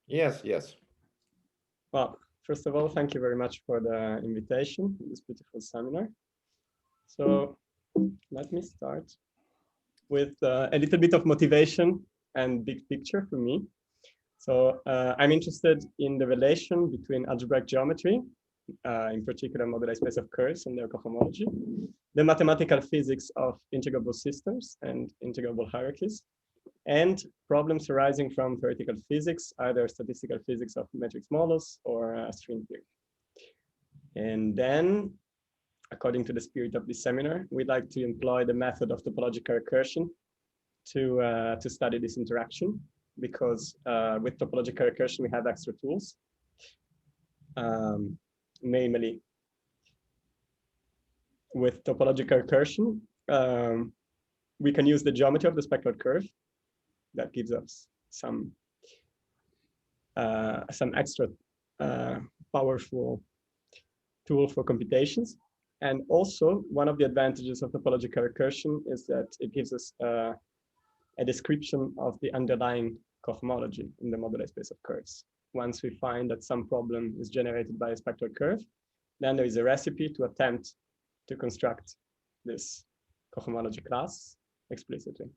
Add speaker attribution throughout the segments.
Speaker 1: Yes, yes.
Speaker 2: Well, first of all, thank you very much for the invitation to this beautiful seminar. So let me start with a little bit of motivation and big picture for me. So I'm interested in the relation between algebraic geometry, in particular moduli space of curves and their cohomology, the mathematical physics of integrable systems and integrable hierarchies, and problems arising from theoretical physics, either statistical physics of matrix models or string theory. And then, according to the spirit of this seminar, we'd like to employ the method of topological recursion to study this interaction, because with topological recursion, we have extra tools, namely with topological recursion, we can use the geometry of the spectral curve that gives us some extra powerful tool for computations. And also, one of the advantages of topological recursion is that it gives us a description of the underlying cohomology in the moduli space of curves. Once we find that some problem is generated by a spectral curve, then there is a recipe to attempt to construct this cohomology class explicitly.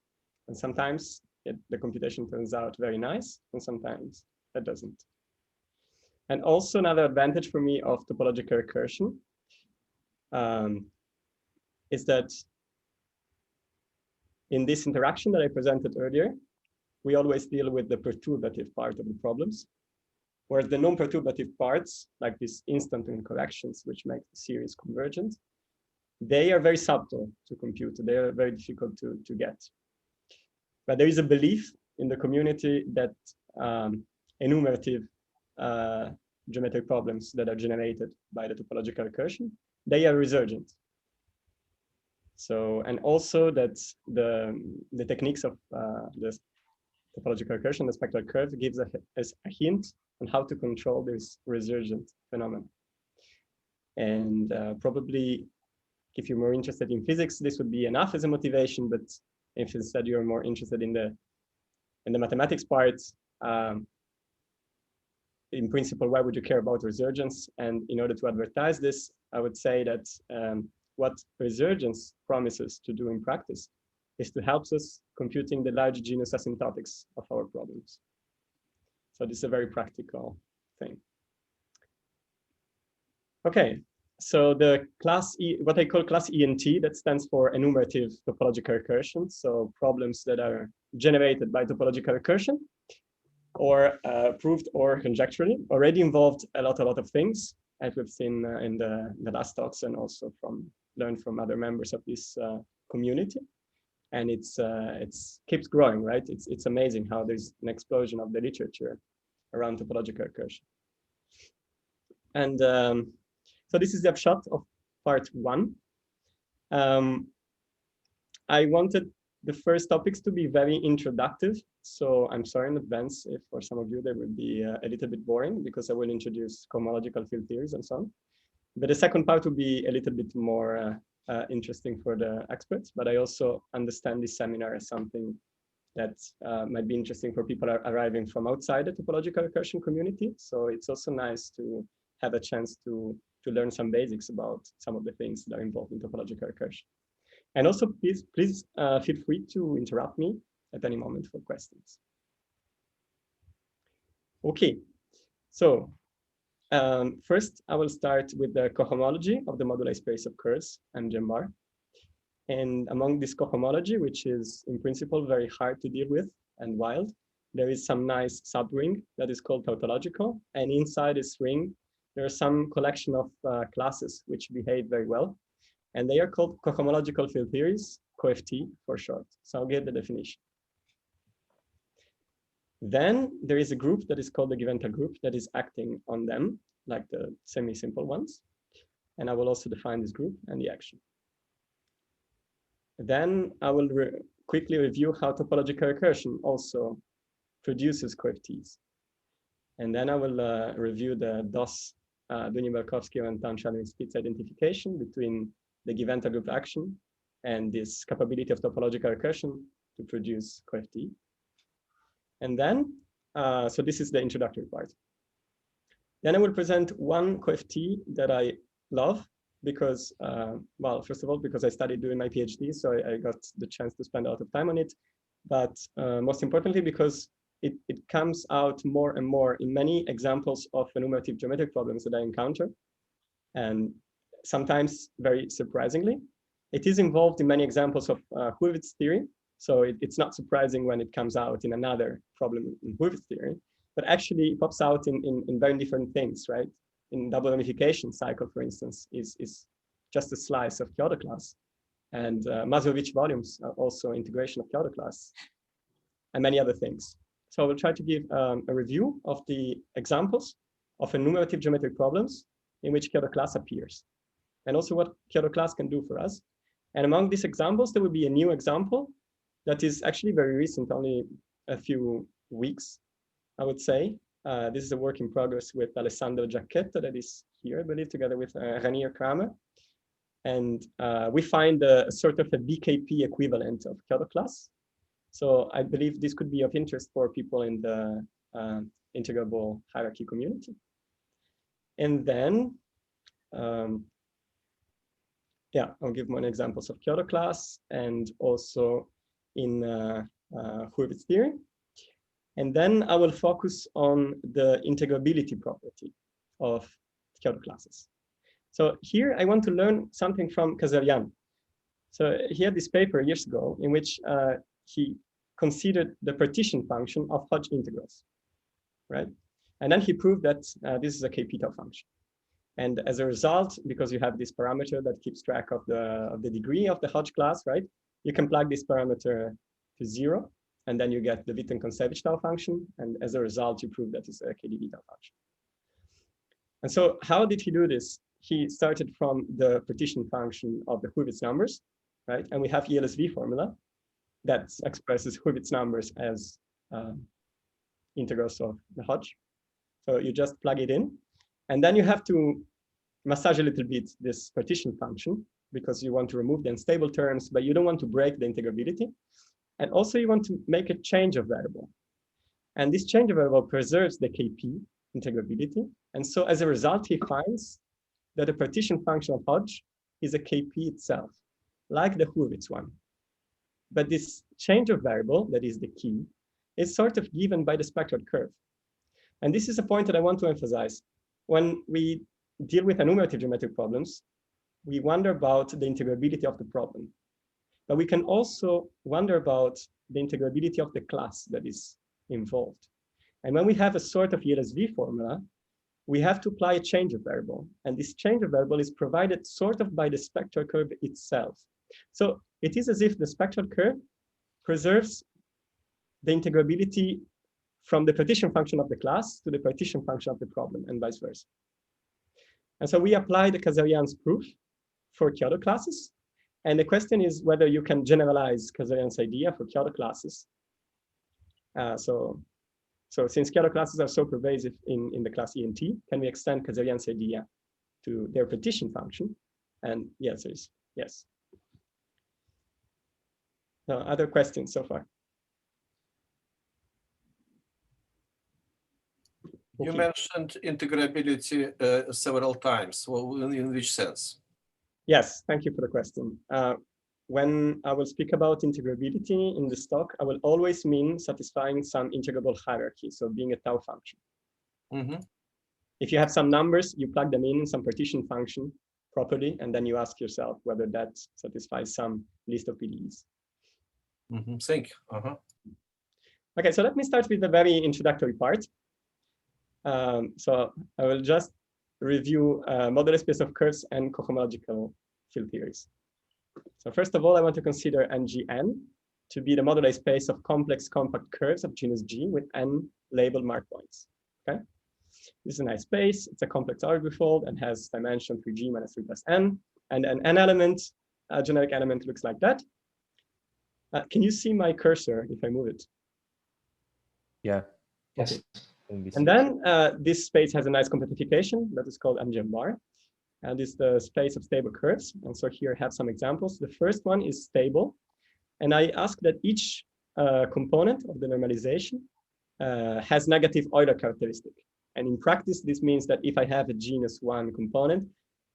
Speaker 2: And sometimes the computation turns out very nice, and sometimes it doesn't. And also another advantage for me of topological recursion is that in this interaction that I presented earlier, we always deal with the perturbative part of the problems, whereas the non-perturbative parts, like these instant incorrections, which make the series convergent, they are very subtle to compute. They are very difficult to get. But there is a belief in the community that enumerative geometric problems that are generated by the topological recursion, they are resurgent. So, and also that the techniques of the topological recursion, the spectral curve, gives a hint on how to control this resurgent phenomenon. And probably, if you're more interested in physics, this would be enough as a motivation. But if instead you're more interested in the mathematics part, in principle, why would you care about resurgence? And in order to advertise this, I would say that what resurgence promises to do in practice is to help us computing the large genus asymptotics of our problems. So this is a very practical thing. Okay, so the class E, what I call class ENT, that stands for enumerative topological recursion. So problems that are generated by topological recursion, or proved or conjecturally, already involved a lot of things, as we've seen in the last talks, and also learned from other members of this community. And it's keeps growing, right? It's amazing how there's an explosion of the literature around topological recursion. And so this is the upshot of part 1. I wanted the first topics to be very introductive. So I'm sorry in advance if for some of you they will be a little bit boring, because I will introduce cohomological field theories and so on. But the second part will be a little bit more interesting for the experts. But I also understand this seminar as something that might be interesting for people arriving from outside the topological recursion community. So it's also nice to have a chance to learn some basics about some of the things that are involved in topological recursion. And also, please feel free to interrupt me at any moment for questions. Okay, so first I will start with the cohomology of the moduli space of curves, MGM bar. And among this cohomology, which is in principle very hard to deal with and wild, there is some nice subring that is called tautological. And inside this ring, there are some collection of classes which behave very well. And they are called cohomological field theories, CohFT for short. So I'll get the definition. Then there is a group that is called the Givental group that is acting on them, like the semi-simple ones. And I will also define this group and the action. Then I will quickly review how topological recursion also produces CohFTs. And then I will review the DOS, Dunyi-Berkowski and Tan-Shadrin-Spitz identification between the Givental group action and this capability of topological recursion to produce CohFT. And then so this is the introductory part. Then I will present one CohFT that I love because, well, first of all, because I studied during my PhD, so I got the chance to spend a lot of time on it. But most importantly, because it comes out more and more in many examples of enumerative geometric problems that I encounter. And sometimes very surprisingly, it is involved in many examples of Hurwitz's theory. So it's not surprising when it comes out in another problem in Hurwitz's theory, but actually it pops out in very different things, right? In double ramification cycle, for instance, is just a slice of Chiodo class. And Mazurowicz volumes are also integration of Chiodo class and many other things. So I will try to give a review of the examples of enumerative geometric problems in which Chiodo class appears, and also what Chiodo class can do for us. And among these examples, there will be a new example that is actually very recent, only a few weeks, I would say. This is a work in progress with Alessandro Giacchetto that is here, I believe, together with Ranier Kramer. And we find a sort of a BKP equivalent of Chiodo class. So I believe this could be of interest for people in the integrable hierarchy community. And then, yeah, I'll give more examples of Chiodo class and also in Hurwitz's theory. And then I will focus on the integrability property of Chiodo classes. So here I want to learn something from Kazarian. So he had this paper years ago in which he considered the partition function of Hodge integrals, right? And then he proved that this is a k-peta function. And as a result, because you have this parameter that keeps track of the degree of the Hodge class, right? You can plug this parameter to 0, and then you get the Witten-Kontsevich tau function. And as a result, you prove that it's a KdV tau function. And so how did he do this? He started from the partition function of the Hurwitz numbers, right? And we have ELSV formula that expresses Hurwitz numbers as integrals of the Hodge. So you just plug it in, and then you have to massage a little bit this partition function because you want to remove the unstable terms, but you don't want to break the integrability. And also you want to make a change of variable. And this change of variable preserves the KP integrability. And so as a result, he finds that the partition function of Hodge is a KP itself, like the Hurwitz one. But this change of variable, that is the key, is sort of given by the spectral curve. And this is a point that I want to emphasize. When we deal with enumerative geometric problems, we wonder about the integrability of the problem. But we can also wonder about the integrability of the class that is involved. And when we have a sort of ELSV formula, we have to apply a change of variable. And this change of variable is provided sort of by the spectral curve itself. So it is as if the spectral curve preserves the integrability from the partition function of the class to the partition function of the problem, and vice versa. And so we apply the Kazarian's proof for Chiodo classes. And the question is whether you can generalize Kazarian's idea for Chiodo classes. So since Chiodo classes are so pervasive in the class E and T, can we extend Kazarian's idea to their partition function? And the answer is yes. Now, other questions so far?
Speaker 1: You mentioned integrability several times. Well, in which sense?
Speaker 2: Yes, thank you for the question. When I will speak about integrability in this talk, I will always mean satisfying some integrable hierarchy, so being a tau function.
Speaker 1: Mm-hmm.
Speaker 2: If you have some numbers, you plug them in some partition function properly, and then you ask yourself whether that satisfies some list of PDEs.
Speaker 1: Mm-hmm. Thank you. Uh-huh.
Speaker 2: Okay, so let me start with the very introductory part. So I will just review modular space of curves and cohomological field theories. So first of all, I want to consider NGN to be the modular space of complex compact curves of genus G with n labeled mark points. Okay, this is a nice space. It's a complex algebraifold and has dimension 3G minus 3 plus n. And an n element, a generic element, looks like that. Can you see my cursor if I move it?
Speaker 3: Yeah. Yes.
Speaker 2: Okay. And then this space has a nice compactification that is called MGM bar. And it's the space of stable curves. And so here I have some examples. The first one is stable. And I ask that each component of the normalization has negative Euler characteristic. And in practice, this means that if I have a genus 1 component,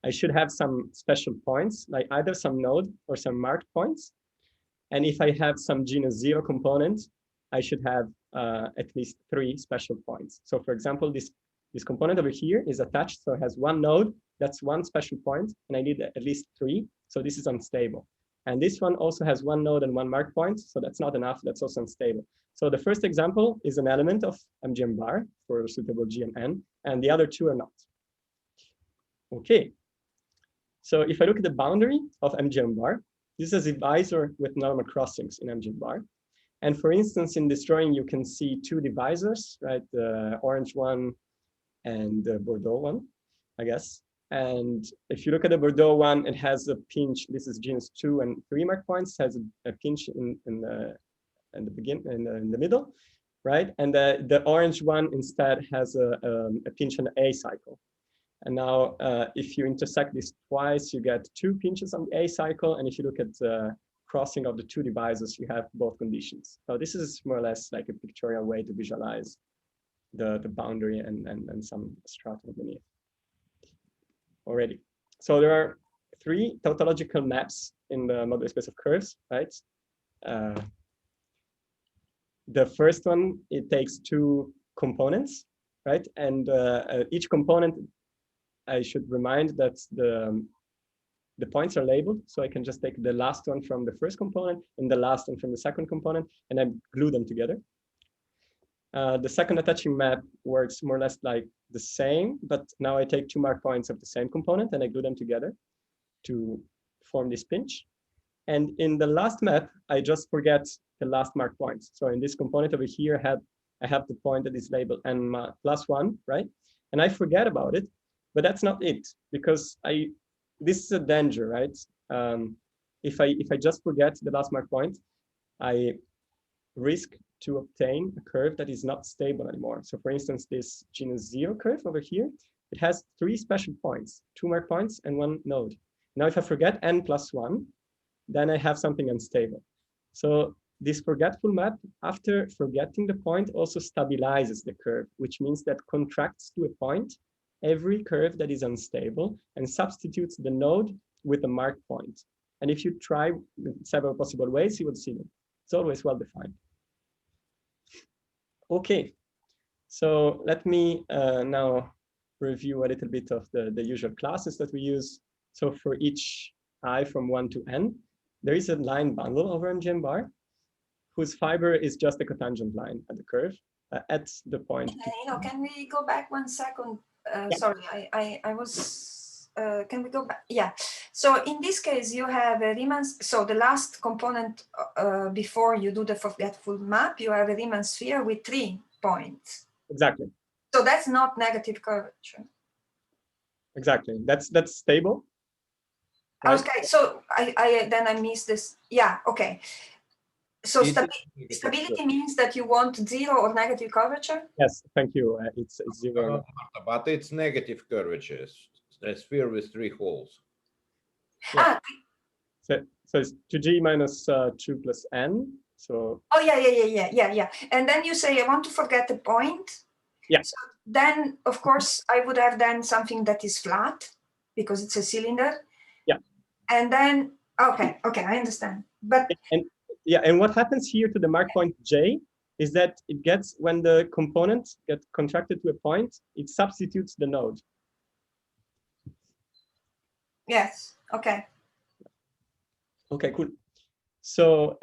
Speaker 2: I should have some special points, like either some node or some marked points. And if I have some genus 0 component, I should have at least 3 special points. So for example, this component over here is attached, so it has one node, that's one special point, and I need at least 3, so this is unstable. And this one also has one node and one marked point, so that's not enough, that's also unstable. So the first example is an element of MGM bar for suitable G and N, and the other two are not. Okay, so if I look at the boundary of MGM bar, this is a divisor with normal crossings in MGM bar. And for instance, in this drawing, you can see 2 divisors, right? The orange one and the Bordeaux one, I guess. And if you look at the Bordeaux one, it has a pinch. This is genus 2 and 3 mark points, has a pinch in the middle, right? And the orange one instead has a pinch on the A cycle. And now, if you intersect this twice, you get 2 pinches on the A cycle. And if you look at the crossing of the 2 divisors, you have both conditions. So this is more or less like a pictorial way to visualize the boundary and some stratum beneath already. So there are 3 tautological maps in the modular space of curves, right? The first one, it takes 2 components, right? And each component, I should remind that the points are labeled. So I can just take the last one from the first component and the last one from the second component, and I glue them together. The second attaching map works more or less like the same, but now I take 2 mark points of the same component and I glue them together to form this pinch. And in the last map, I just forget the last mark points. So in this component over here, I have the point that is labeled n+1, right? And I forget about it, but that's not it, because this is a danger, right? If I just forget the last mark point, I risk to obtain a curve that is not stable anymore. So for instance, this genus 0 curve over here, it has 3 special points, 2 mark points and 1 node. Now, if I forget n+1, then I have something unstable. So this forgetful map, after forgetting the point, also stabilizes the curve, which means that contracts to a point every curve that is unstable and substitutes the node with a marked point. And if you try several possible ways, you will see them. It's always well defined. Okay, so let me now review a little bit of the usual classes that we use. So for each I from 1 to n, there is a line bundle over MGM bar whose fiber is just a cotangent line at the curve at the point.
Speaker 4: Can we go back 1 second?
Speaker 2: Yeah.
Speaker 4: Sorry, I was, can we go back? Yeah, so in this case, you have a Riemann, so the last component before you do the forgetful map, you have a Riemann sphere with 3 points.
Speaker 2: Exactly.
Speaker 4: So that's not negative curvature.
Speaker 2: Exactly, that's stable. Right?
Speaker 4: Okay, so then I missed this. Yeah, okay. So stability means that you want 0 or negative curvature?
Speaker 2: Yes, thank you. It's 0.
Speaker 5: But it's negative curvature. A sphere with 3 holes.
Speaker 2: Yeah. So it's 2g minus 2 plus n. So.
Speaker 4: Oh yeah. And then you say I want to forget the point.
Speaker 2: Yeah.
Speaker 4: So then of course I would have then something that is flat because it's a cylinder.
Speaker 2: Yeah.
Speaker 4: And then okay, I understand. But
Speaker 2: and what happens here to the mark point j is that it gets, when the component gets contracted to a point, it substitutes the node.
Speaker 4: Yes. Okay.
Speaker 2: Okay, cool. So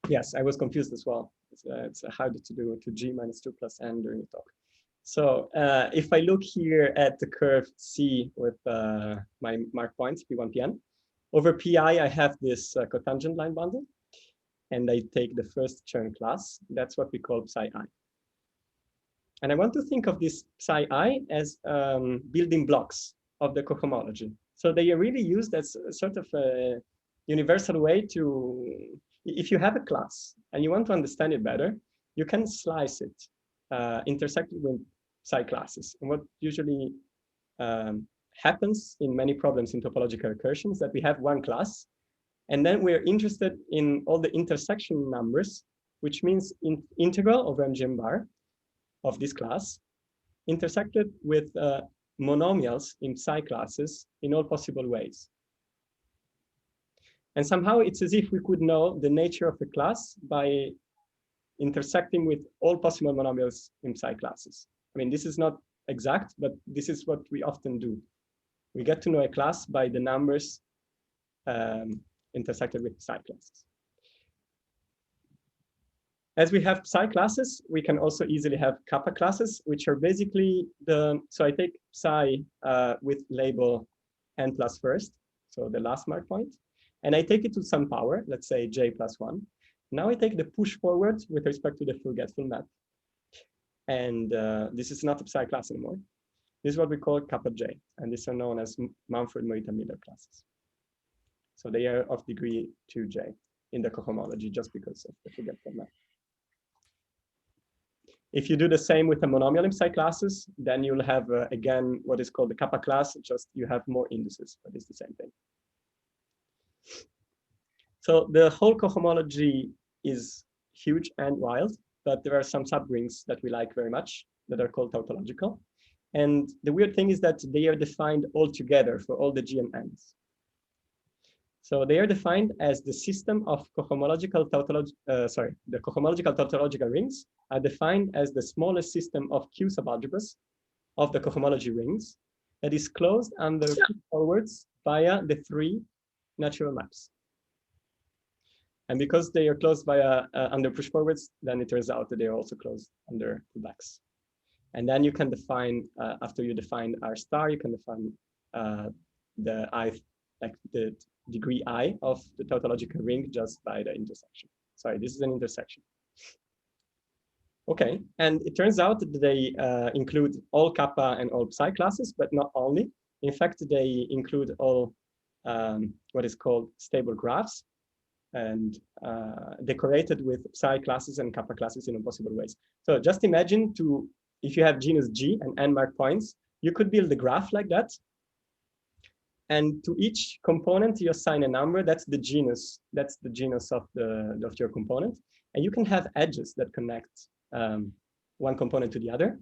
Speaker 2: yes, I was confused as well. It's hard to do to g minus 2 plus n during the talk. So if I look here at the curve C with my mark points P1, Pn, over Pi I have this cotangent line bundle, and I take the first Chern class. That's what we call psi I. And I want to think of this psi I as building blocks of the cohomology. So they are really used as a sort of a universal way to, if you have a class and you want to understand it better, you can slice it, intersect it with psi classes. And what usually happens in many problems in topological recursion is that we have one class, and then we're interested in all the intersection numbers which means integral over MGM bar of this class intersected with monomials in psi classes in all possible ways. And somehow it's as if we could know the nature of the class by intersecting with all possible monomials in psi classes. I mean, this is not exact, but this is what we often do. We get to know a class by the numbers intersected with psi classes. As we have psi classes, we can also easily have kappa classes, which are basically so I take psi with label n plus first, so the last mark point, and I take it to some power, let's say j plus 1. Now I take the push forward with respect to the forgetful map. And this is not a psi class anymore. This is what we call kappa j, and these are known as Mumford-Morita-Miller classes. So they are of degree 2j in the cohomology just because of the forgetful map. If you do the same with the monomial in psi classes, then you'll have, again, what is called the kappa class, just you have more indices, but it's the same thing. So the whole cohomology is huge and wild, but there are some subrings that we like very much that are called tautological. And the weird thing is that they are defined all together for all the G and N's. So they are defined as the system of cohomological the cohomological tautological rings are defined as the smallest system of Q subalgebras of the cohomology rings that is closed under forwards via the 3 natural maps. And because they are closed via under push forwards, then it turns out that they are also closed under pullbacks. And then you can define, after you define R star, you can define the I, like the degree I of the tautological ring just by the intersection. Sorry, this is an intersection. Okay, and it turns out that they include all kappa and all psi classes, but not only. In fact, they include all what is called stable graphs and decorated with psi classes and kappa classes in impossible ways. So just imagine if you have genus G and n mark points, you could build a graph like that. And to each component, you assign a number. That's the genus. That's the genus of your component. And you can have edges that connect one component to the other.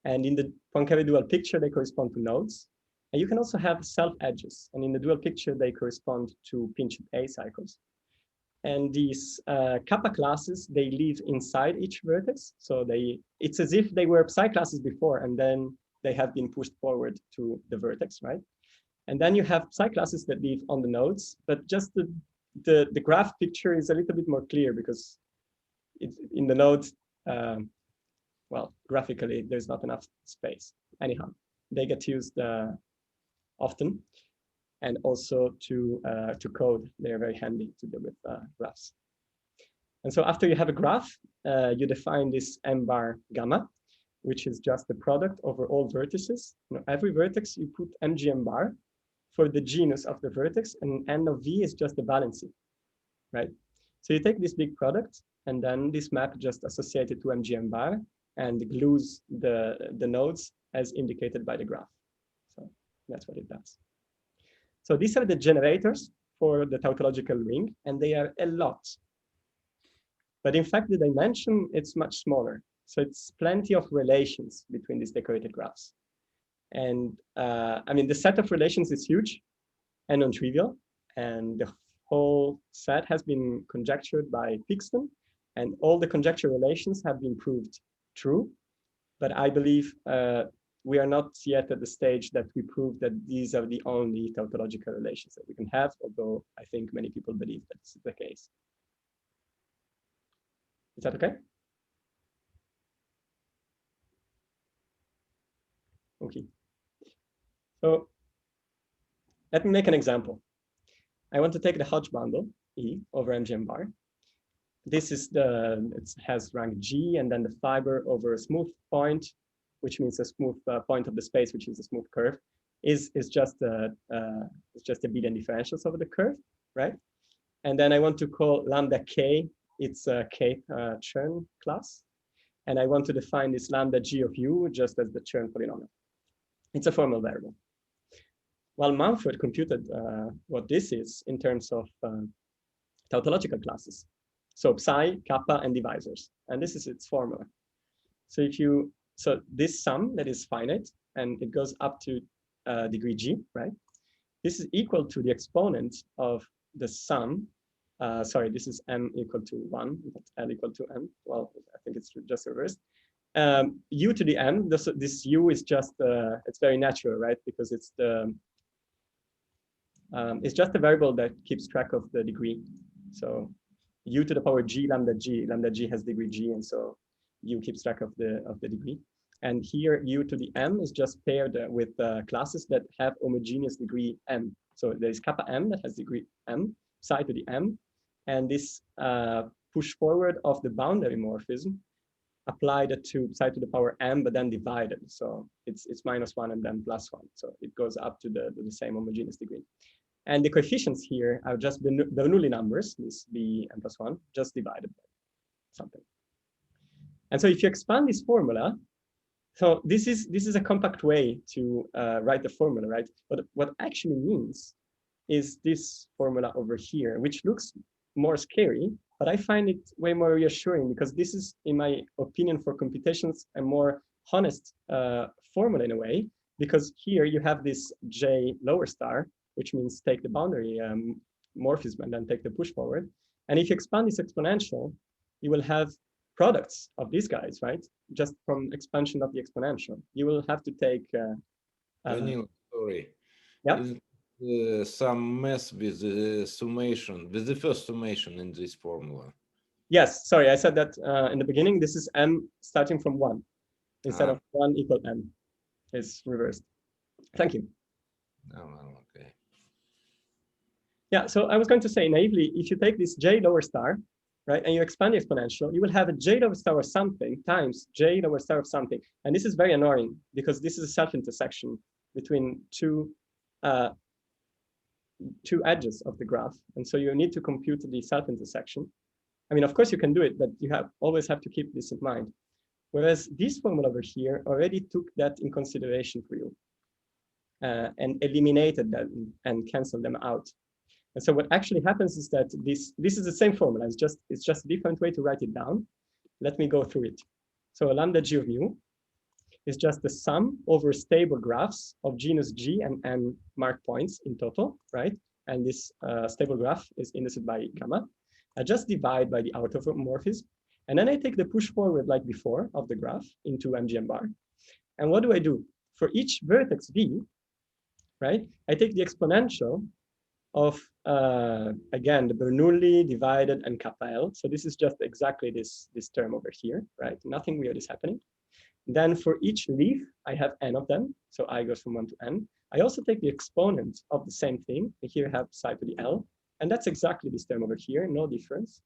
Speaker 2: And in the Poincare dual picture, they correspond to nodes. And you can also have self edges. And in the dual picture, they correspond to pinched A cycles. And these kappa classes, they live inside each vertex. So it's as if they were psi classes before, and then they have been pushed forward to the vertex, right? And then you have psi classes that live on the nodes, but just the graph picture is a little bit more clear because it's in the nodes, well, graphically, there's not enough space. Anyhow, they get used often. And also to code, they're very handy to deal with graphs. And so after you have a graph, you define this M bar gamma, which is just the product over all vertices. You know, every vertex you put MGM bar for the genus of the vertex, and N of V is just the valency, right? So you take this big product, and then this map just associated to MGM bar and glues the nodes as indicated by the graph. So that's what it does. So these are the generators for the tautological ring, and they are a lot. But in fact, the dimension, it's much smaller. So it's plenty of relations between these decorated graphs. And I mean, the set of relations is huge and non-trivial. And the whole set has been conjectured by Pixton, and all the conjecture relations have been proved true. But I believe we are not yet at the stage that we prove that these are the only tautological relations that we can have, although I think many people believe that this is the case. Is that okay? Okay. So let me make an example. I want to take the Hodge bundle E over MGM bar. This is it has rank G, and then the fiber over a smooth point, which means a smooth point of the space, which is a smooth curve, is just a Abelian differentials over the curve, right? And then I want to call lambda k, it's a k Chern class, and I want to define this lambda g of u just as the Chern polynomial. It's a formal variable. While Mumford computed what this is in terms of tautological classes, So psi, kappa, and divisors. And this is its formula. So if you, so this sum that is finite, and it goes up to degree g, right? This is equal to the exponent of the sum. Sorry, this is m equal to 1, but l equal to m. Well, I think it's just reversed. U to the n, this u is just, it's very natural, right? Because it's just a variable that keeps track of the degree. So u to the power g lambda g has degree g, and so u keeps track of the degree. And here u to the m is just paired with classes that have homogeneous degree m. So there is kappa m that has degree m, psi to the m, and this push forward of the boundary morphism applied to psi to the power m, but then divided. So it's -1 and then +1. So it goes up to the same homogeneous degree. And the coefficients here are just Bernoulli numbers, this b n plus 1, just divided by something. And so if you expand this formula, so this is a compact way to write the formula, right? But what actually means is this formula over here, which looks more scary, but I find it way more reassuring because this is, in my opinion, for computations, a more honest formula in a way, because here you have this j lower star, which means take the boundary morphism and then take the push forward. And if you expand this exponential, you will have products of these guys, right? Just from expansion of the exponential. You will have to take...
Speaker 5: Danilo, sorry.
Speaker 2: Yeah.
Speaker 5: Is some mess with the summation, with the first summation in this formula?
Speaker 2: Yes, sorry, I said that in the beginning. This is m starting from 1 instead of 1 equal m. It's reversed. Thank you.
Speaker 5: Okay.
Speaker 2: Yeah, so I was going to say naively, if you take this j lower star, right, and you expand the exponential, you will have a j lower star of something times j lower star of something. And this is very annoying because this is a self-intersection between two edges of the graph. And so you need to compute the self-intersection. I mean, of course you can do it, but you always have to keep this in mind. Whereas this formula over here already took that in consideration for you and eliminated them and canceled them out. And so what actually happens is that this is the same formula. It's just a different way to write it down. Let me go through it. So lambda g of mu is just the sum over stable graphs of genus G and n mark points in total, right? And this stable graph is indexed by gamma. I just divide by the automorphism. And then I take the push forward like before of the graph into MGM bar. And what do I do? For each vertex V, right, I take the exponential of, again, the Bernoulli divided and kappa L. So this is just exactly this term over here, right? Nothing weird is happening. Then for each leaf, I have n of them. So I goes from 1 to n. I also take the exponent of the same thing. Here I have psi to the L. And that's exactly this term over here, no difference.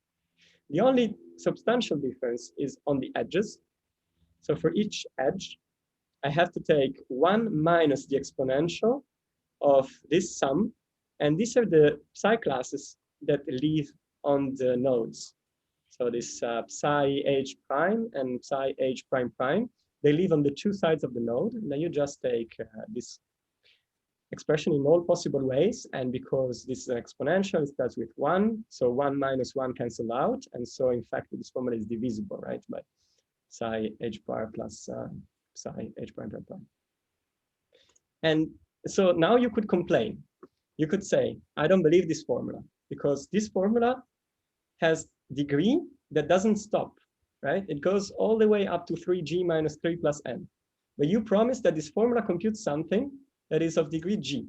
Speaker 2: The only substantial difference is on the edges. So for each edge, I have to take 1 minus the exponential of this sum. And these are the psi classes that live on the nodes. So this psi h prime and psi h prime prime, they live on the two sides of the node. And then you just take this expression in all possible ways. And because this is an exponential, it starts with 1. So 1 minus 1 cancel out. And so in fact, this formula is divisible, right? By psi h bar plus psi h prime prime prime. And so now you could complain. You could say, I don't believe this formula because this formula has degree that doesn't stop, right? It goes all the way up to 3g minus 3 plus n. But you promised that this formula computes something that is of degree g.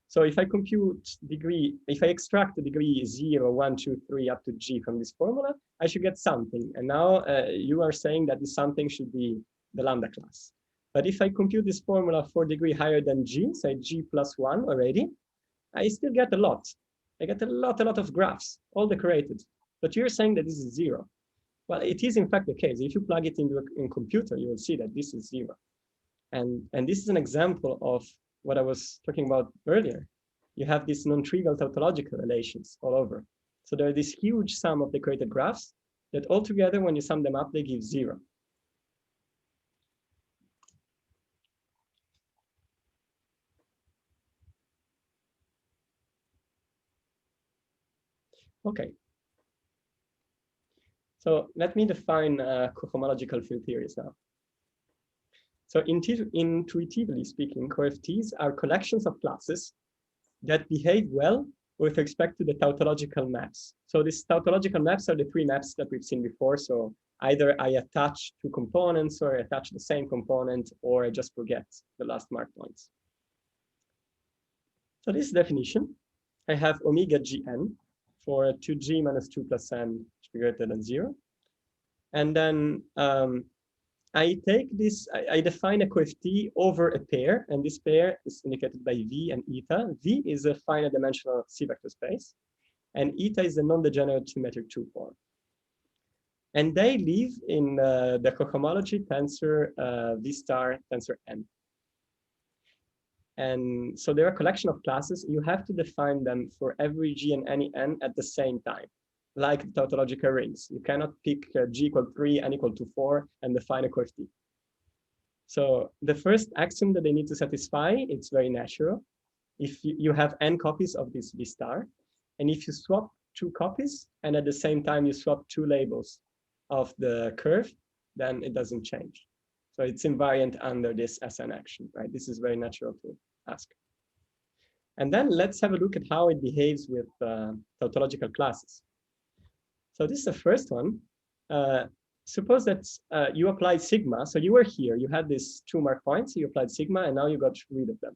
Speaker 2: So if I compute degree, if I extract the degree 0, 1, 2, 3 up to g from this formula, I should get something. And now you are saying that this something should be the lambda class. But if I compute this formula for degree higher than g, say g plus 1 already, I still get a lot. I get a lot of graphs, all decorated. But you're saying that this is 0. Well, it is in fact the case. If you plug it into a computer, you will see that this is 0. And this is an example of what I was talking about earlier. You have these non-trivial tautological relations all over. So there are this huge sum of decorated graphs that altogether, when you sum them up, they give 0. Okay. So let me define cohomological field theories now. So intuitively speaking, CohFTs are collections of classes that behave well with respect to the tautological maps. So these tautological maps are the three maps that we've seen before. So either I attach two components, or I attach the same component, or I just forget the last mark points. So this definition, I have omega gn for 2g minus 2 plus n greater than 0. And then I take this, I define a CohFT over a pair, and this pair is indicated by V and eta. V is a finite dimensional C vector space, and eta is a non-degenerate symmetric 2 form. And they live in the cohomology tensor V star tensor n. And so they're a collection of classes. You have to define them for every g and any n at the same time, like tautological rings. You cannot pick g equal 3, n equal to 4, and define a CohFT. So the first axiom that they need to satisfy, it's very natural. If you have n copies of this V star, and if you swap 2 copies, and at the same time you swap 2 labels of the curve, then it doesn't change. So it's invariant under this SN action, right? This is very natural to ask. And then let's have a look at how it behaves with tautological classes. So this is the first one. Suppose that you applied sigma. So you were here, you had these 2 mark points, you applied sigma, and now you got rid of them.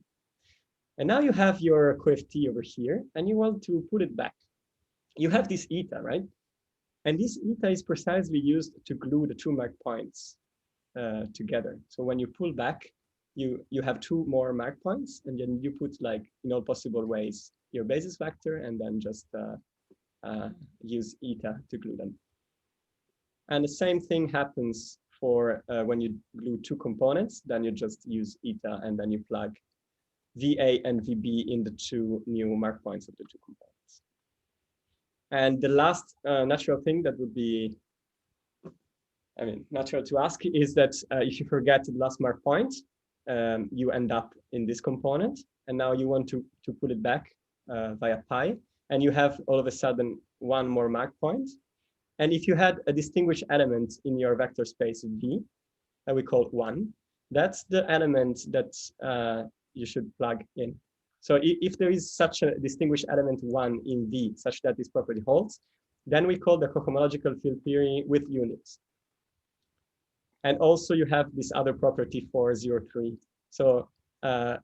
Speaker 2: And now you have your CohFT over here, and you want to put it back. You have this eta, right? And this eta is precisely used to glue the 2 mark points together. So when you pull back, you have 2 more mark points, and then you put, like, in all possible ways your basis vector, and then just use eta to glue them. And the same thing happens for when you glue 2 components, then you just use eta, and then you plug VA and VB in the 2 new mark points of the 2 components. And the last natural thing that would be, natural to ask is that if you forget the last mark point, you end up in this component, and now you want to put it back via pi, and you have all of a sudden 1 more mark point. And if you had a distinguished element in your vector space V, that we call 1, that's the element that you should plug in. So if there is such a distinguished element 1 in V, such that this property holds, then we call the cohomological field theory with units. And also you have this other property for 0,3. So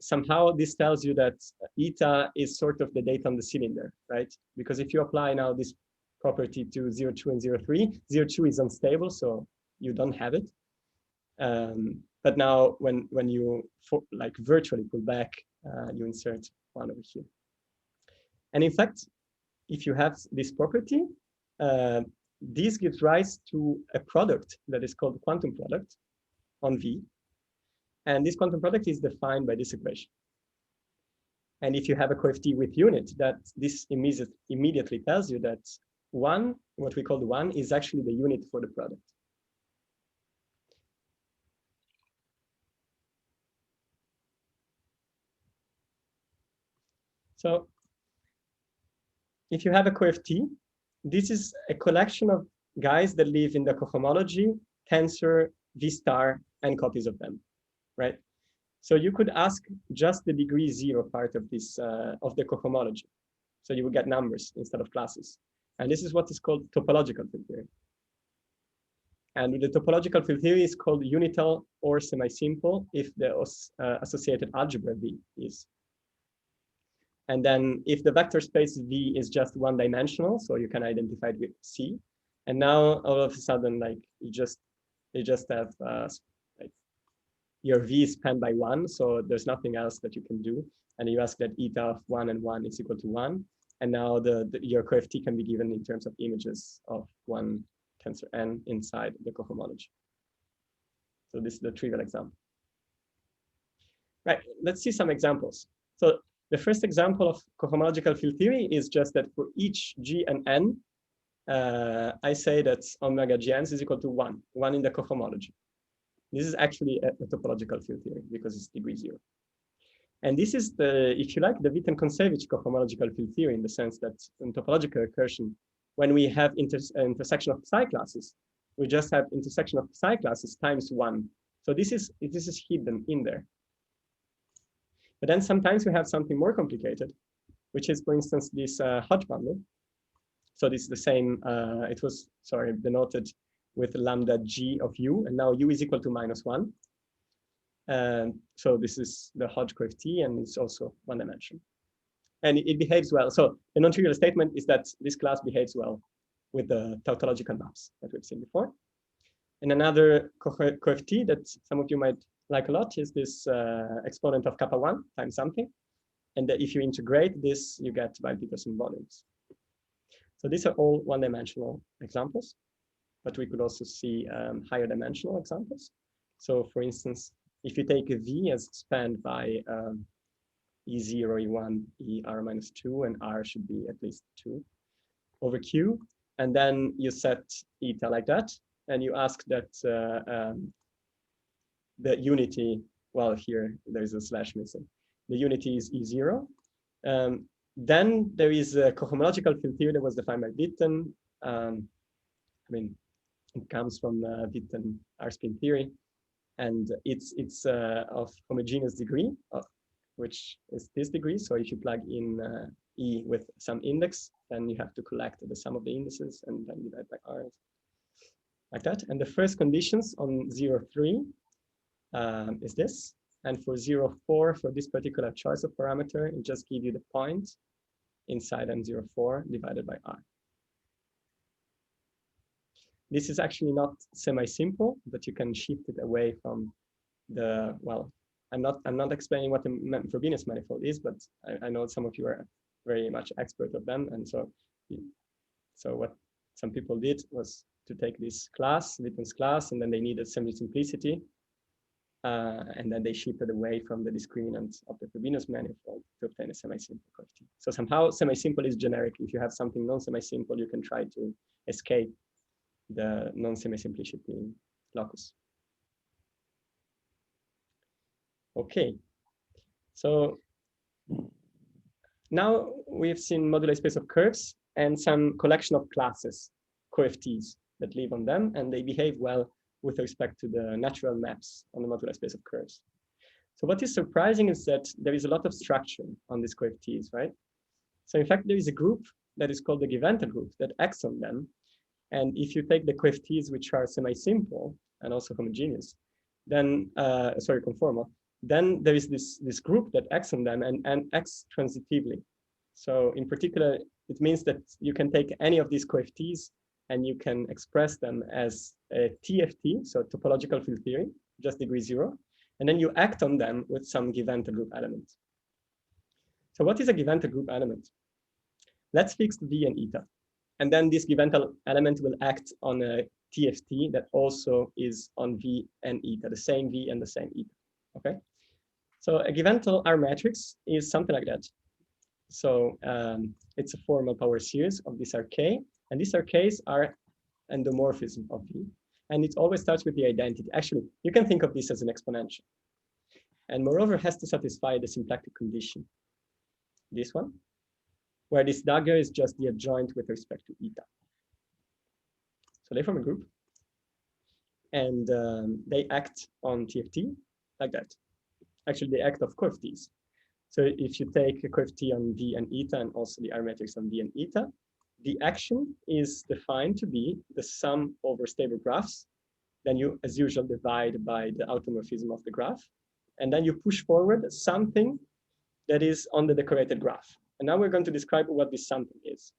Speaker 2: somehow this tells you that eta is sort of the data on the cylinder, right? Because if you apply now this property to 0,2 and 0,3, 0,2 is unstable, so you don't have it. But now when you like virtually pull back, you insert 1 over here. And in fact, if you have this property, this gives rise to a product that is called quantum product on V. And this quantum product is defined by this equation. And if you have a CohFT with unit, that this immediately tells you that 1, what we call the 1, is actually the unit for the product. So if you have a CohFT, this is a collection of guys that live in the cohomology, tensor, V star, and copies of them, right? So you could ask just the degree 0 part of this, of the cohomology. So you would get numbers instead of classes. And this is what is called topological field theory. And the topological field theory is called unital or semi-simple if the associated algebra V is. And then if the vector space V is just 1-dimensional, so you can identify it with C. And now all of a sudden, like you just have like your V is spanned by 1, so there's nothing else that you can do. And you ask that eta of 1 and 1 is equal to 1. And now your CohFT can be given in terms of images of 1 tensor n inside the cohomology. So this is the trivial example. Right, let's see some examples. So the first example of cohomological field theory is just that for each g and n, I say that omega gns is equal to 1 in the cohomology. This is actually a topological field theory because it's degree 0. And this is the, if you like, the Witten-Koncevich cohomological field theory in the sense that in topological recursion, when we have intersection of psi classes, we just have intersection of psi classes times 1. So this is hidden in there. But then sometimes we have something more complicated, which is, for instance, this Hodge bundle. So this is the same, it was, sorry, denoted with lambda g of u, and now u is equal to -1. So this is the Hodge CohFT, and it's also one dimension. And it behaves well. So the non-trivial statement is that this class behaves well with the tautological maps that we've seen before. And another CohFT that some of you might like a lot is this exponent of kappa 1 times something. And if you integrate this, you get Weil-Petersson volumes. So these are all one-dimensional examples, but we could also see higher dimensional examples. So for instance, if you take a V as spanned by E0, E1, ER minus 2, and R should be at least 2 over Q, and then you set eta like that, and you ask that the unity, well, here there's a slash missing, the unity is E0. Then there is a cohomological field theory that was defined by Witten. I mean, it comes from Witten R-spin theory, and it's of homogeneous degree, which is this degree. So if you plug in E with some index, then you have to collect the sum of the indices and then divide by R, like that. And the first conditions on 0,3 is this. And for 0,4, for this particular choice of parameter, it just gives you the point inside M04 divided by R. This is actually not semi-simple, but you can shift it away from the, well, I'm not explaining what the Frobenius manifold is, but I know some of you are very much expert of them. And so what some people did was to take this class, Witten's class, and then they needed semi-simplicity. And then they shifted away from the discriminant of the Frobenius manifold to obtain a semi-simple CohFT. So somehow semi-simple is generic. If you have something non-semi-simple, you can try to escape the non-semi-simplicity locus. Okay, so now we've seen moduli space of curves and some collection of classes, CohFTs, that live on them, and they behave well with respect to the natural maps on the moduli space of curves. So what is surprising is that there is a lot of structure on these CohFTs, right? So in fact, there is a group that is called the Giventa group that acts on them. And if you take the CohFTs, which are semi-simple and also homogeneous, then, sorry, conformal, then there is this group that acts on them and acts transitively. So in particular, it means that you can take any of these CohFTs and you can express them as a TFT, so topological field theory, just degree 0, and then you act on them with some Giventa group element. So what is a Giventa group element? Let's fix V and eta. And then this Giventa element will act on a TFT that also is on V and eta, the same V and the same eta, okay? So a Givental R matrix is something like that. So it's a formal power series of this RK, and these RKs are endomorphism of V. And it always starts with the identity. Actually, you can think of this as an exponential. And moreover, has to satisfy the symplectic condition. This one, where this dagger is just the adjoint with respect to eta. So they form a group. And they act on TFT like that. Actually, they act of CohFTs. So if you take a CohFT on V and eta and also the R matrix on V and eta, the action is defined to be the sum over stable graphs. Then you, as usual, divide by the automorphism of the graph. And then you push forward something that is on the decorated graph. And now we're going to describe what this something is.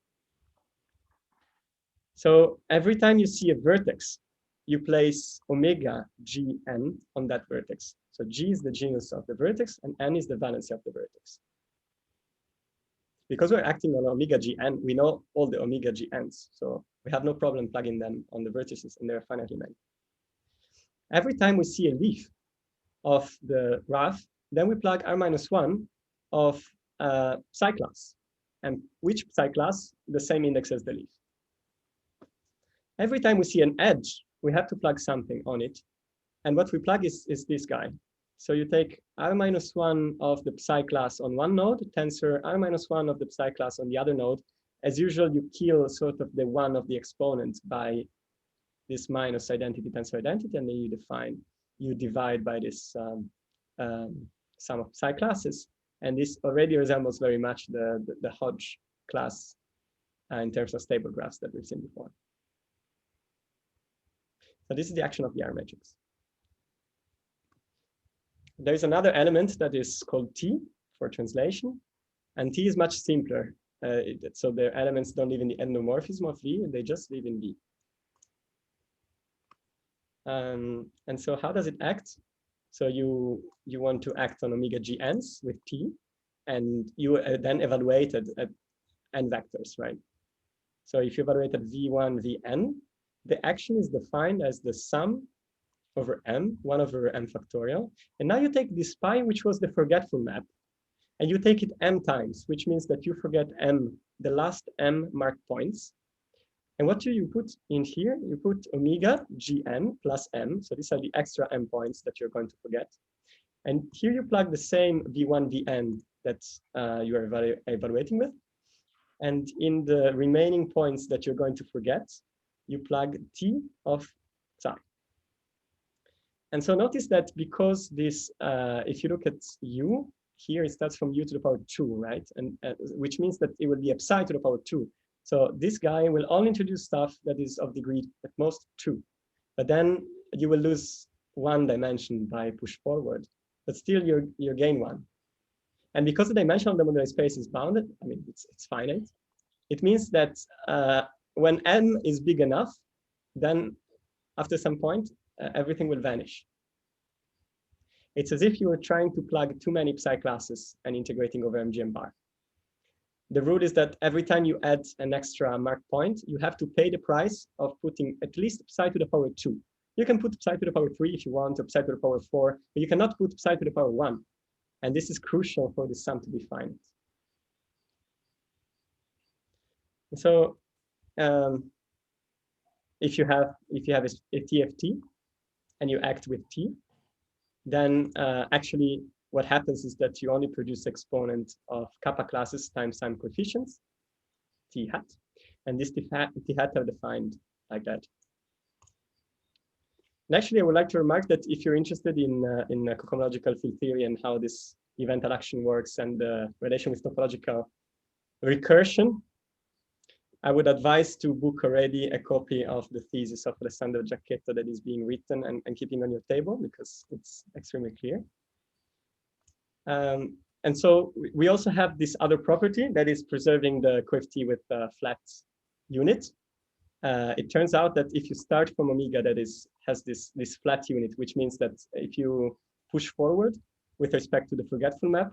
Speaker 2: So every time you see a vertex, you place omega gn on that vertex. So G is the genus of the vertex and N is the valency of the vertex. Because we're acting on omega gn, we know all the omega gn's. So we have no problem plugging them on the vertices, and they're finitely many. Every time we see a leaf of the graph, then we plug R-1 of psi class. And which psi class? The same index as the leaf. Every time we see an edge, we have to plug something on it. And what we plug is this guy. So you take R-1 of the psi class on one node, tensor R-1 of the psi class on the other node, as usual, you kill sort of the one of the exponents by this minus identity tensor identity, and then you divide by this sum of psi classes. And this already resembles very much the Hodge class in terms of stable graphs that we've seen before. So this is the action of the R matrix. There's another element that is called T for translation, and T is much simpler. So the elements don't live in the endomorphism of V, they just live in V. And so how does it act? So you want to act on omega GNs with T, and you then evaluated at n vectors, right? So if you evaluated V1, Vn, the action is defined as the sum over m, 1 over m factorial. And now you take this pi, which was the forgetful map, and you take it m times, which means that you forget m, the last m marked points. And what do you put in here? You put omega gn plus m. So these are the extra m points that you're going to forget. And here you plug the same v1, vn that you are evaluating with. And in the remaining points that you're going to forget, you plug t of psi. And so notice that because this, if you look at u, here it starts from u to the power 2, right? And which means that it will be psi to the power 2. So this guy will only introduce stuff that is of degree at most 2. But then you will lose 1 dimension by push forward, but still you gain 1. And because the dimension of the moduli space is bounded, I mean, it's finite, it means that when m is big enough, then after some point, everything will vanish. It's as if you were trying to plug too many psi classes and integrating over MGM bar. The rule is that every time you add an extra mark point, you have to pay the price of putting at least psi to the power 2. You can put psi to the power 3 if you want, or psi to the power 4, but you cannot put psi to the power 1. And this is crucial for the sum to be finite. So if you have a TFT and you act with T, then actually what happens is that you only produce exponent of kappa classes times time coefficients, T hat, and this T hat are defined like that. And actually, I would like to remark that if you're interested in cohomological field theory and how this event action works and the relation with topological recursion, I would advise to book already a copy of the thesis of Alessandro Giacchetto that is being written and keeping on your table because it's extremely clear. And so we also have this other property that is preserving the CohFT with a flat unit. It turns out that if you start from omega that has this flat unit, which means that if you push forward with respect to the forgetful map,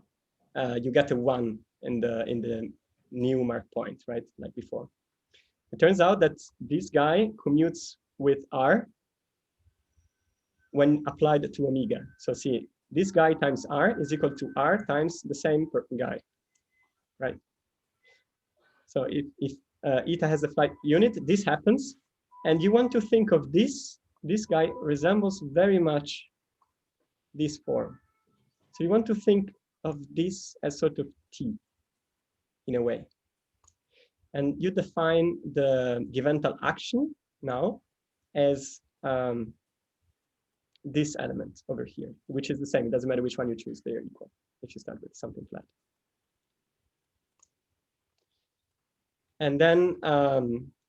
Speaker 2: you get a 1 in the new mark point, right, like before. It turns out that this guy commutes with R when applied to omega. So see, this guy times R is equal to R times the same guy, right? So if eta has a flat unit, this happens, and you want to think of this guy resembles very much this form. So you want to think of this as sort of T in a way. And you define the Givental action now as this element over here, which is the same. It doesn't matter which one you choose, they are equal if you start with something flat. And then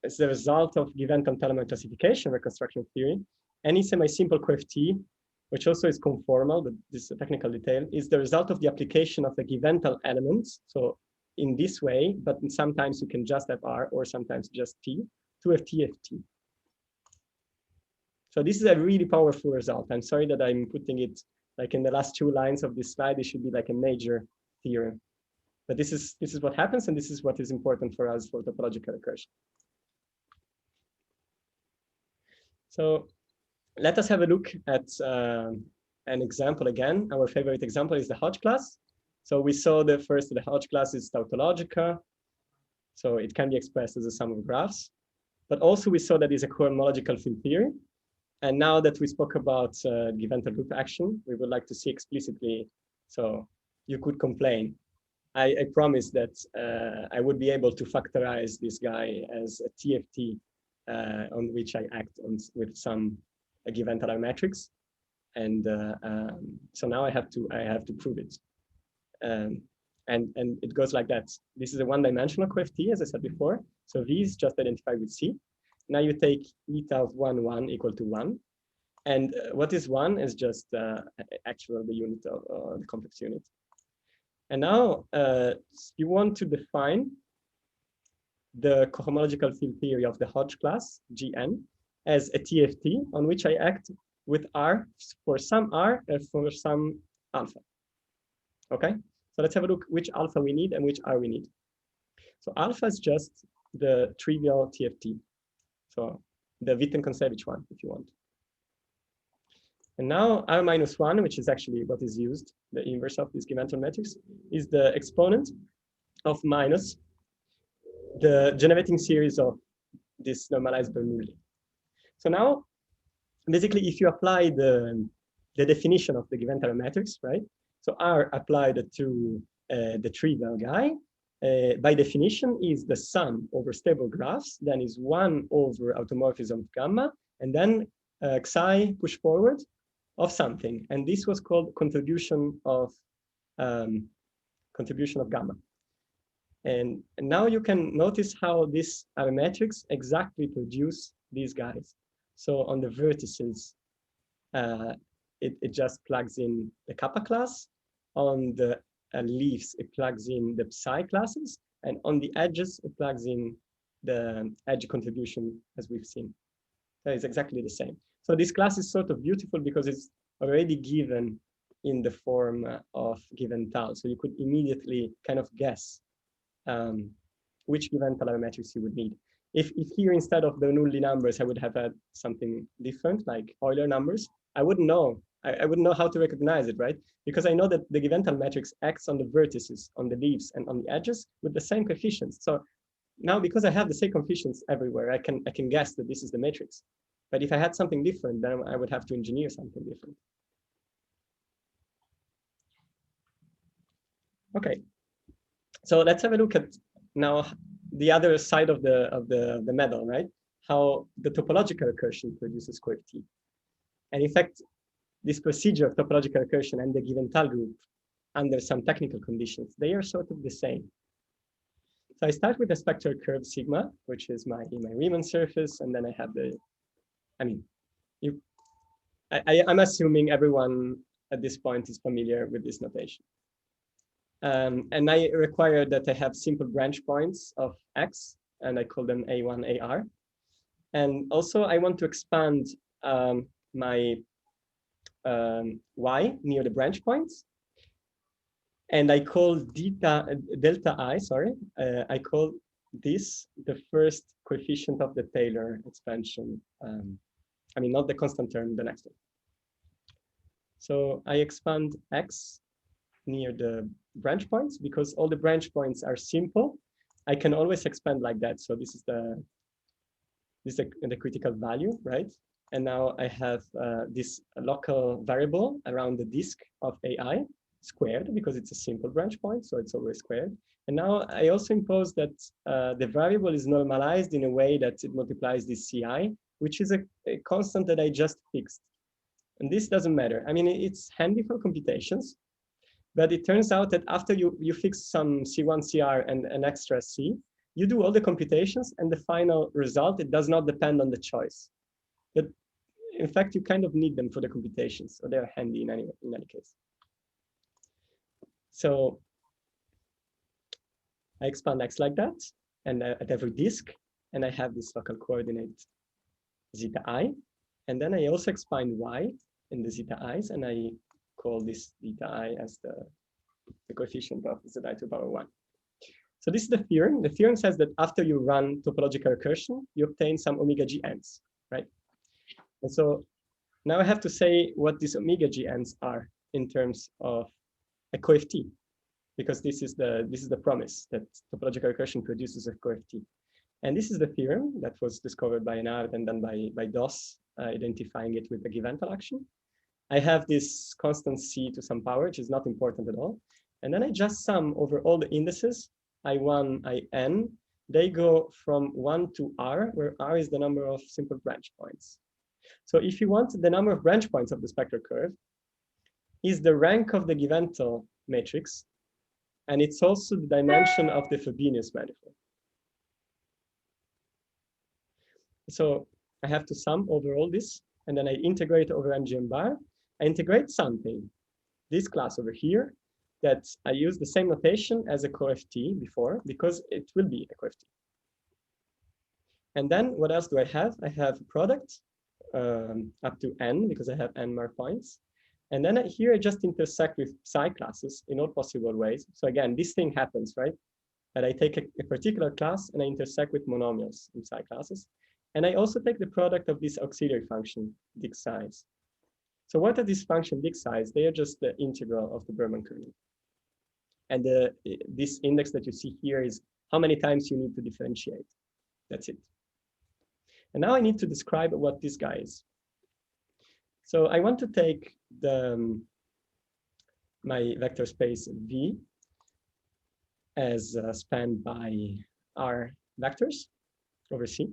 Speaker 2: as the result of Givental Telemann classification reconstruction theory, any semi-simple CohFT, which also is conformal, but this is a technical detail, is the result of the application of the Givental elements. So in this way, but sometimes you can just have R or sometimes just T to have TFT. So this is a really powerful result. I'm sorry that I'm putting it like in the last 2 lines of this slide. It should be like a major theorem. But this is what happens, and this is what is important for us for topological recursion. So let us have a look at an example again. Our favorite example is the Hodge class. So we saw the Hodge class is tautological. So it can be expressed as a sum of graphs. But also we saw that it's a cohomological field theory. And now that we spoke about Givental group action, we would like to see explicitly, so you could complain I promised that I would be able to factorize this guy as a TFT on which I act on with some given Taylor matrix, and so now I have to prove it, and it goes like that. This is a one-dimensional CohFT, as I said before. So V is just identified with C. Now you take eta of 1 equal to 1, and what is 1 is just actual the unit of the complex unit. And now you want to define the cohomological field theory of the Hodge class, Gn, as a TFT on which I act with R for some R and for some alpha. Okay, so let's have a look which alpha we need and which R we need. So alpha is just the trivial TFT. So the Witten-Kontsevich one, if you want. And now R minus 1, which is actually what is used, the inverse of this given matrix, is the exponent of minus the generating series of this normalized Bernoulli. So now, basically, if you apply the definition of the given matrix, right? So R applied to the trivial guy, by definition, is the sum over stable graphs, then is 1 over automorphism of gamma, and then xi push forward of something, and this was called contribution of gamma. And now you can notice how this matrix exactly produce these guys. So on the vertices, it just plugs in the kappa class. On the leaves, it plugs in the psi classes, and on the edges, it plugs in the edge contribution, as we've seen. So it's exactly the same. So this class is sort of beautiful because it's already given in the form of given tau. So you could immediately kind of guess which given Taylor matrix you would need. If here, instead of Bernoulli numbers, I would have had something different, like Euler numbers, I wouldn't know. I wouldn't know how to recognize it, right? Because I know that the given Taylor matrix acts on the vertices, on the leaves, and on the edges with the same coefficients. So now, because I have the same coefficients everywhere, I can guess that this is the matrix. But if I had something different, then I would have to engineer something different. Okay, so let's have a look at now the other side of the medal, right? How the topological recursion produces CohFT. And in fact, this procedure of topological recursion and the given Tal group under some technical conditions, they are sort of the same. So I start with the spectral curve sigma, which is my Riemann surface, and then I have the, I'm assuming everyone at this point is familiar with this notation. And I require that I have simple branch points of X, and I call them A1, AR. And also I want to expand my Y near the branch points. And I call delta I, I call this the first coefficient of the Taylor expansion. Not the constant term, the next one. So I expand X near the branch points because all the branch points are simple. I can always expand like that. So this is the critical value, right? And now I have this local variable around the disk of AI squared because it's a simple branch point, so it's always squared. And now I also impose that the variable is normalized in a way that it multiplies this CI, which is a constant that I just fixed. And this doesn't matter. It's handy for computations, but it turns out that after you fix some C1, CR and an extra C, you do all the computations and the final result, it does not depend on the choice. But in fact, you kind of need them for the computations, so they're handy in any case. So I expand X like that, and at every disk, and I have this local coordinate zeta I, and then I also expand Y in the zeta I's, and I call this zeta I as the coefficient of zeta I to the power 1. So this is the theorem. The theorem says that after you run topological recursion, you obtain some omega g n's, right? And so now I have to say what these omega g n's are in terms of a CohFT, because this is the promise that topological recursion produces a CohFT. And this is the theorem that was discovered by Enard and then by Doss, identifying it with the given action. I have this constant C to some power, which is not important at all. And then I just sum over all the indices, I1, In. They go from 1 to R, where R is the number of simple branch points. So if you want the number of branch points of the spectral curve, is the rank of the Givento matrix, and it's also the dimension of the Frobenius manifold. So I have to sum over all this, and then I integrate over MGM bar. I integrate something, this class over here, that I use the same notation as a CohFT before, because it will be a CohFT. And then what else do I have? I have product up to n, because I have n more points. And then here I just intersect with psi classes in all possible ways. So again, this thing happens, right? That I take a particular class and I intersect with monomials in psi classes. And I also take the product of this auxiliary function, dig size. So what are these function dig size? They are just the integral of the Berman kernel. And this index that you see here is how many times you need to differentiate. That's it. And now I need to describe what this guy is. So I want to take my vector space V as spanned by R vectors over C.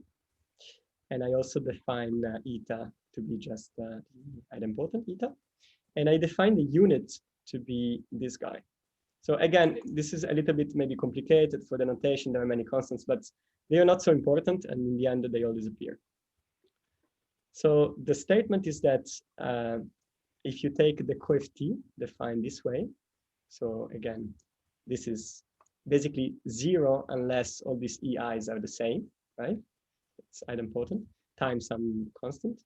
Speaker 2: And I also define eta to be just idempotent eta. And I define the unit to be this guy. So again, this is a little bit maybe complicated for the notation. There are many constants, but they are not so important. And in the end, they all disappear. So the statement is that if you take the CohFT defined this way, so again, this is basically 0 unless all these EIs are the same, right? It's idempotent times some constant.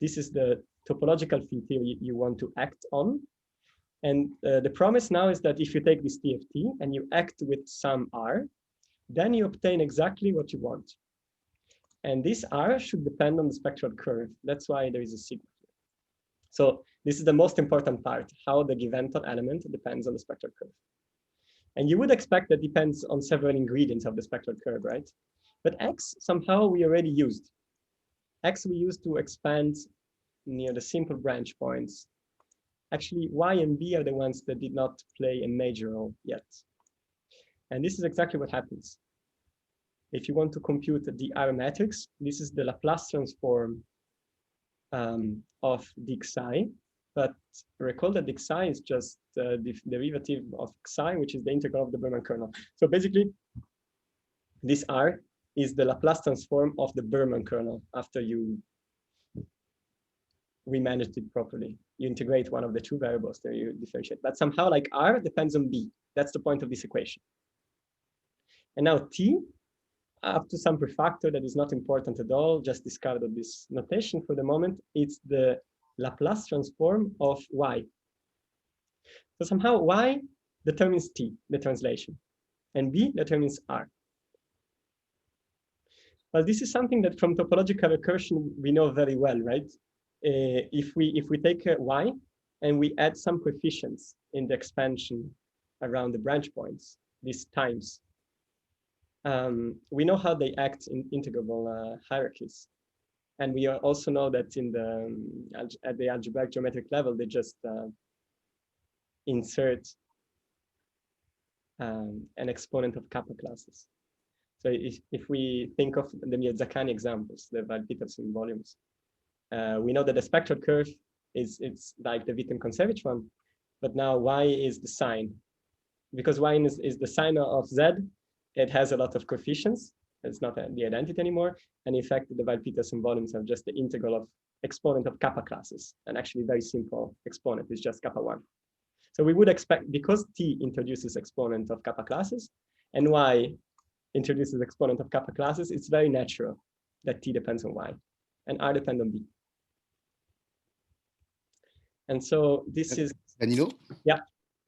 Speaker 2: This is the topological field theory you want to act on. And the promise now is that if you take this TFT and you act with some R, then you obtain exactly what you want. And this R should depend on the spectral curve. That's why there is a sigma here. So this is the most important part, how the Givento element depends on the spectral curve. And you would expect that depends on several ingredients of the spectral curve, right? But X somehow we already used. X we used to expand near the simple branch points. Actually, Y and B are the ones that did not play a major role yet. And this is exactly what happens. If you want to compute the R matrix, this is the Laplace transform of dig psi. But recall that dig psi is just the derivative of psi, which is the integral of the Berman kernel. So basically, this R is the Laplace transform of the Berman kernel after we managed it properly. You integrate one of the two variables, there you differentiate. But somehow like R depends on B. That's the point of this equation. And now T, up to some prefactor that is not important at all, just discard this notation for the moment. It's the Laplace transform of Y. So somehow Y determines T, the translation, and B determines R. But this is something that from topological recursion, we know very well, right? If we take Y and we add some coefficients in the expansion around the branch points, these times, we know how they act in integrable hierarchies. And we also know that in at the algebraic geometric level, they just insert an exponent of kappa classes. So if we think of the Miyazaki examples, the Val-Peterson volumes, we know that the spectral curve it's like the Witten-Kontsevich one, but now Y is the sign. Because Y is the sign of Z, it has a lot of coefficients. It's not the identity anymore. And in fact, the Val-Peterson volumes are just the integral of exponent of kappa classes. And actually very simple exponent is just kappa 1. So we would expect, because T introduces exponent of kappa classes and Y introduces exponent of kappa classes, it's very natural that T depends on Y and R depends on B. And so this is
Speaker 6: Danilo.
Speaker 2: Yeah.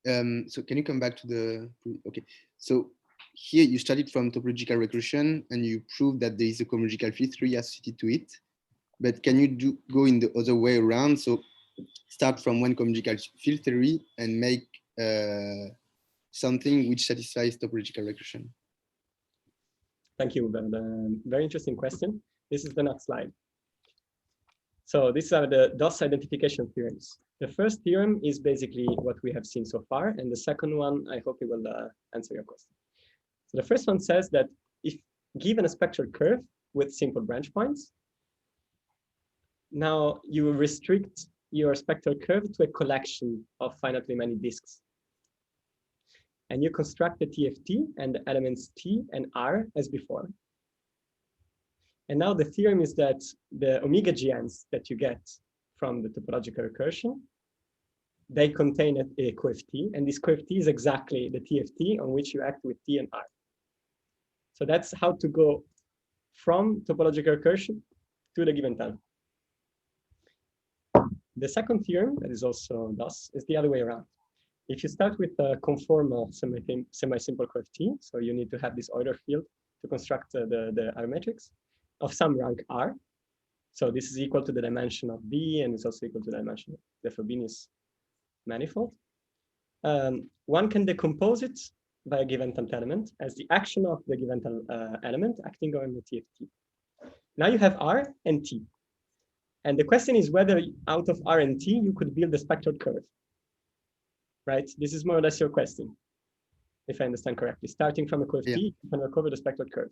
Speaker 6: So can you come back to the, okay. So here you studied from topological recursion and you proved that there is a cohomological field theory associated to it. But can you go in the other way around? So start from one cohomological field theory and make something which satisfies topological recursion.
Speaker 2: Thank you, Ben. Very interesting question. This is the next slide. So these are the DOS identification theorems. The first theorem is basically what we have seen so far, and the second one, I hope it will answer your question. So the first one says that if given a spectral curve with simple branch points, now you restrict your spectral curve to a collection of finitely many disks. And you construct the TFT and the elements T and R as before. And now the theorem is that the omega GNs that you get from the topological recursion, they contain a CohFT, and this CohFT is exactly the TFT on which you act with T and R. So that's how to go from topological recursion to the given time. The second theorem, that is also DOS, is the other way around. If you start with a conformal semi-simple CohFT, so you need to have this Euler field to construct the R matrix of some rank R. So this is equal to the dimension of B, and it's also equal to the dimension of the Frobenius manifold. One can decompose it by a given time element as the action of the given time element acting on the TFT. Now you have R and T. And the question is whether out of R and T, you could build a spectral curve, right? This is more or less your question, if I understand correctly. Starting from a CohFT, yeah, you can recover the spectral curve.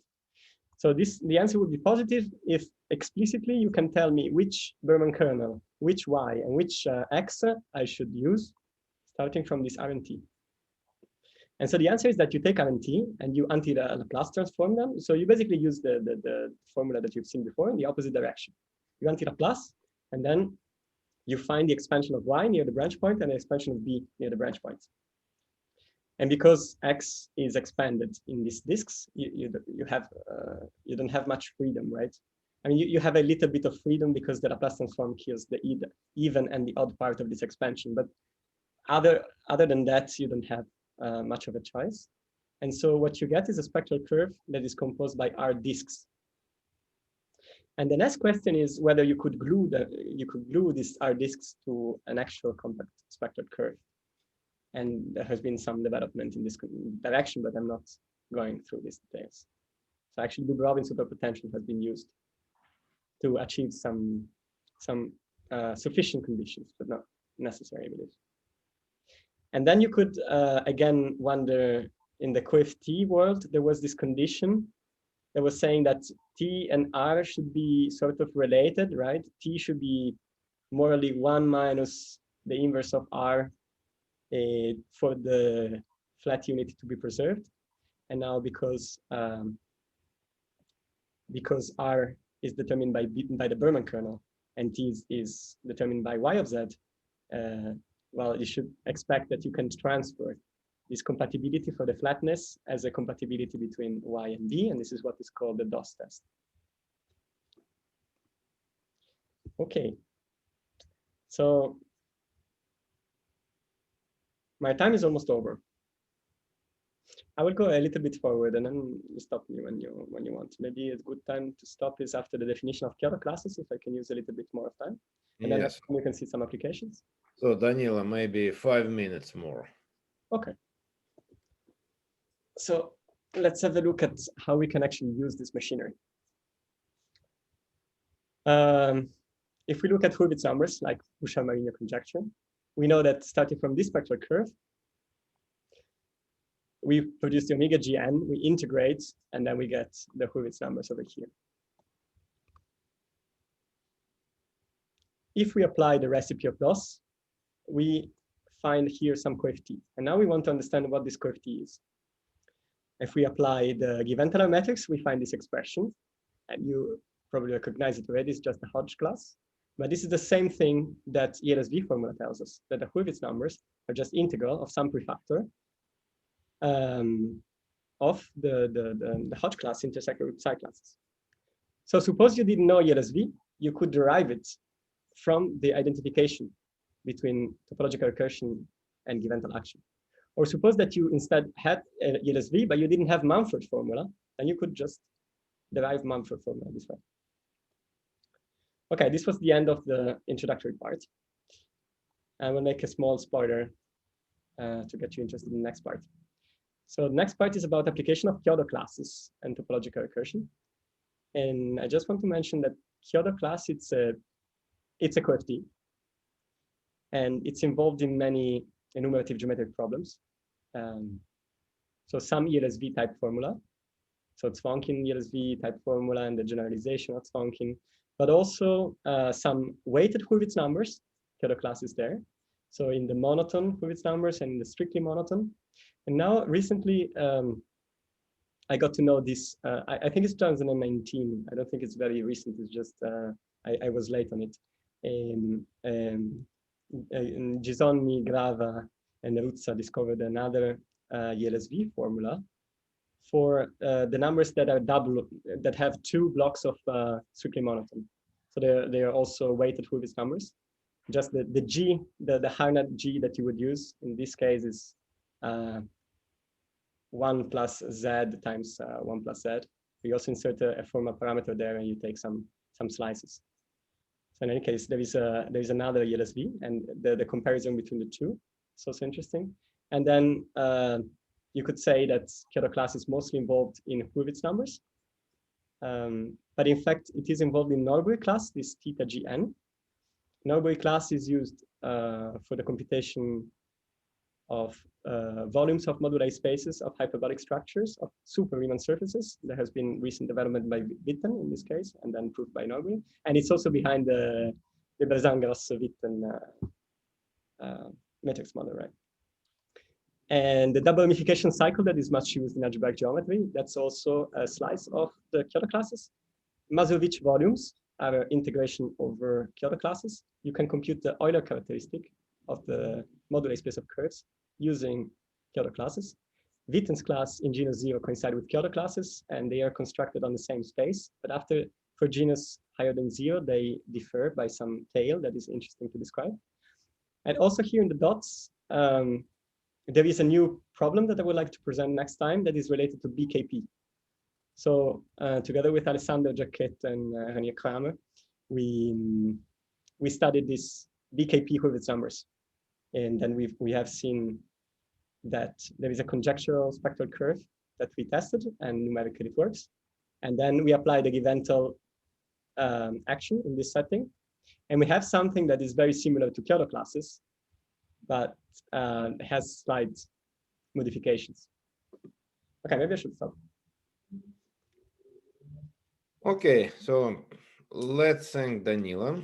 Speaker 2: So the answer would be positive if explicitly you can tell me which Berman kernel, which Y, and which X I should use, starting from this R and T. And so the answer is that you take R and T and you anti-Laplace transform them. So you basically use the formula that you've seen before in the opposite direction. You anti-Laplace, and then you find the expansion of Y near the branch point and the expansion of B near the branch point. And because X is expanded in these disks, you don't have much freedom, right? I mean, you have a little bit of freedom because the Laplace transform kills the even and the odd part of this expansion. But other than that, you don't have much of a choice. And so what you get is a spectral curve that is composed by R disks. And the next question is whether you could glue these R disks to an actual compact spectral curve. And there has been some development in this direction, but I'm not going through these details. So actually, Dubrovin superpotential has been used to achieve some sufficient conditions, but not necessary, I believe. And then you could again wonder, in the CohFT world, there was this condition that was saying that T and R should be sort of related, right? T should be morally 1 minus the inverse of R for the flat unity to be preserved. And now because R is determined by the Berman kernel and T is determined by Y of Z, well, you should expect that you can transfer this compatibility for the flatness as a compatibility between Y and B, and this is what is called the DOS test. Okay, so my time is almost over. I will go a little bit forward and then you stop me when you want. Maybe a good time to stop is after the definition of Chiodo classes, if I can use a little bit more of time. And
Speaker 5: yes.
Speaker 2: Then you can see some applications.
Speaker 5: So Danilo, maybe 5 minutes more.
Speaker 2: Okay. So let's have a look at how we can actually use this machinery. If we look at Hurwitz numbers like Bouchard-Marino conjecture, we know that starting from this spectral curve, we produce the omega GN, we integrate, and then we get the Hurwitz numbers over here. If we apply the recipe of DOS, we find here some CohFT. And now we want to understand what this CohFT is. If we apply the given matrix, we find this expression, and you probably recognize it already, it's just a Hodge class. But this is the same thing that ELSV formula tells us, that the Hurwitz numbers are just integral of some prefactor of the Hodge class intersected with psi classes. So suppose you didn't know ELSV, you could derive it from the identification between topological recursion and given action. Or suppose that you instead had ELSV, but you didn't have Mumford formula, and you could just derive Mumford formula this way. Okay, this was the end of the introductory part. I will make a small spoiler to get you interested in the next part. So the next part is about application of Chiodo classes and topological recursion. And I just want to mention that Chiodo class, it's a it's a CohFT. And it's involved in many enumerative geometric problems. So some ELSV type formula. So Zwankin ELSV type formula and the generalization of Zwankin, but also some weighted Hurwitz numbers, Chiodo classes there. So in the monotone Hurwitz numbers and in the strictly monotone. And now recently, I got to know this, I think it's 2019. I don't think it's very recent. It's just, I was late on it. Gisonni, Grava, and Ruzza discovered another ELSV formula for the numbers that are double, that have two blocks of strictly monotone. So they are also weighted Hurwitz numbers. Just the G, the Harnett G that you would use in this case is 1 plus Z times 1 plus Z. We also insert a formal parameter there, and you take some slices. So in any case, there is another ELSV, and the comparison between the two is also interesting. And then you could say that Chiodo class is mostly involved in Hurwitz numbers, but in fact it is involved in Norbury class, this theta GN. Norbury class is used for the computation of volumes of moduli spaces of hyperbolic structures of super Riemann surfaces. There has been recent development by Witten in this case, and then proved by Norbury. And it's also behind the Berzangros-Witten matrix model, right? And the double ramification cycle that is much used in algebraic geometry, that's also a slice of the Chiodo classes. Maslowich volumes are integration over Chiodo classes. You can compute the Euler characteristic of the moduli space of curves using Chiodo classes. Witten's class in genus 0 coincide with Chiodo classes, and they are constructed on the same space. But for genus higher than 0, they differ by some tail that is interesting to describe. And also here in the dots, there is a new problem that I would like to present next time that is related to BKP. So together with Alessandro Giacchetta and René Kramer, we studied this BKP Hurwitz numbers. And then we have seen that there is a conjectural spectral curve that we tested, and numerically it works. And then we apply the Giventel action in this setting. And we have something that is very similar to Chiodo classes, but has slight modifications. Okay, maybe I should stop.
Speaker 5: Okay, so let's thank Danilo.